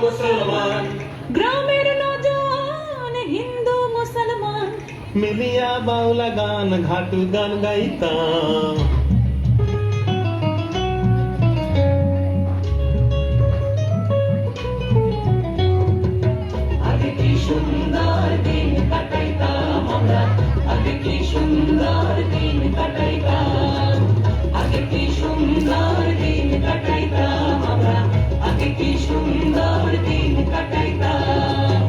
মুসলমান, গ্রামের নজন হিন্দু মুসলমান মিলিয়া বাউলা গান ঘাটু গান গাইতাম। আগে কি সুন্দর দিন কাটাইতাম আমরা, আগে কি সুন্দর দিন কাটাইতাম, আগে কি সুন্দর দিন কাটাইতাম আমরা, আগে কি সুন্দর দিন কাটাইতাম।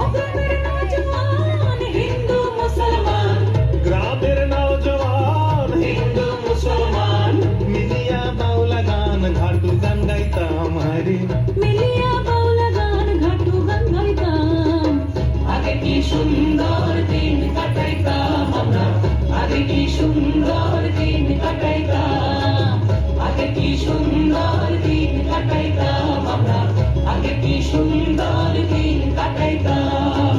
ও গ্রামের নওজওয়ান হিন্দু মুসলমান, গ্রামের নওজওয়ান হিন্দু মুসলমান মিলিয়া বাউলা গান ঘাটু গান গাইতাম। হায়রে মিলিয়া বাউলা গান ঘাটু গান গাইতাম। আগে কি সুন্দর দিন কাটাইতাম আমরা, আগে কি সুন্দর দিন কাটাইতাম, আগে কি সুন্দর দিন কাটাইতাম আমরা, আগে কি সুন্দর দিন কাটাইতাম।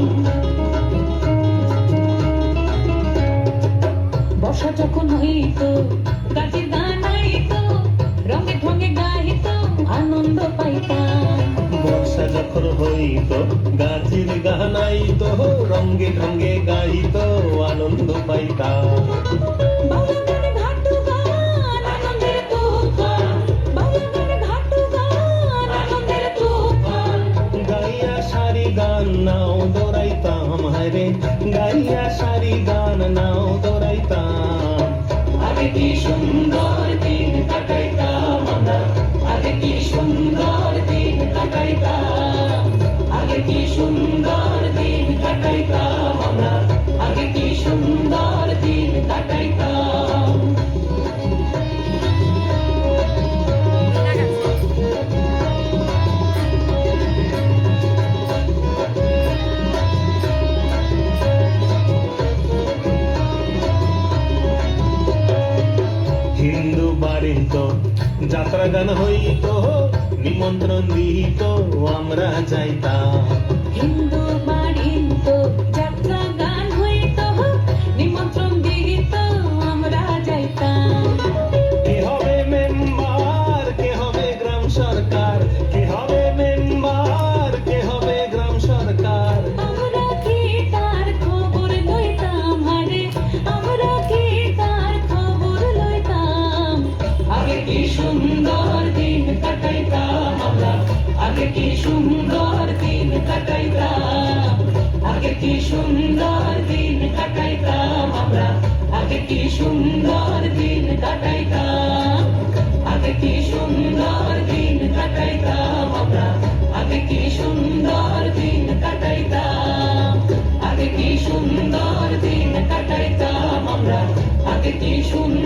বর্ষা যখন হইতো গাছের গান আইতো, রঙে ঢঙে গাইতো আনন্দ পাইতাম। বর্ষা যখন হইতো গাছের গান আইতো, রঙ্গে ঢঙ্গে গাইতো আনন্দ পাইতাম। বাউলা গানে ঘাটু গান আনন্দের তুফান, বাউলা গানে ঘাটু গান আনন্দের তুফান। গাইয়া সারি গান নাও দৌড়াইতাম। হায়রে গাইয়া সারি গান নাও দৌড়াইতাম। আগে কি সুন্দর দিন কাটাইতাম আমরা, আগে কি সুন্দর দিন কাটাইতাম, আগে কি সুন্দর দিন কাটাইতাম আমরা, আগে কি সুন্দর দিন কাটাইতাম। হিন্দু বাড়িত যাত্রা গান হইত, নিমন্ত্রণ দিত আমরা যাইতাম। হিন্দু বাড়িত যাত্রা গান হইতো, নিমন্ত্রণ দিত আমরা যাইতাম। কে হবে মেম্বার, কে হবে গ্রাম সরকার, কে হবে মেম্বার, কে হবে গ্রাম সরকার। আমরা কি তার খবর লইতাম, হারে আমরা কি তার খবর লইতাম। আগে কি সুন্দর দিন কাটাইতাম আমরা, আগে কি সুন্দর দিন কাটাইতাম, আগে কি সুন্দর দিন কাটাইতাম আমরা, আগে কি সুন্দর দিন কাটাইতাম, আগে কি সুন্দর দিন কাটাইতাম আমরা, আগে কি সুন্দর দিন কাটাইতাম, আগে কি সুন্দর দিন কাটাইতাম আমরা, আগে কি সুন্দর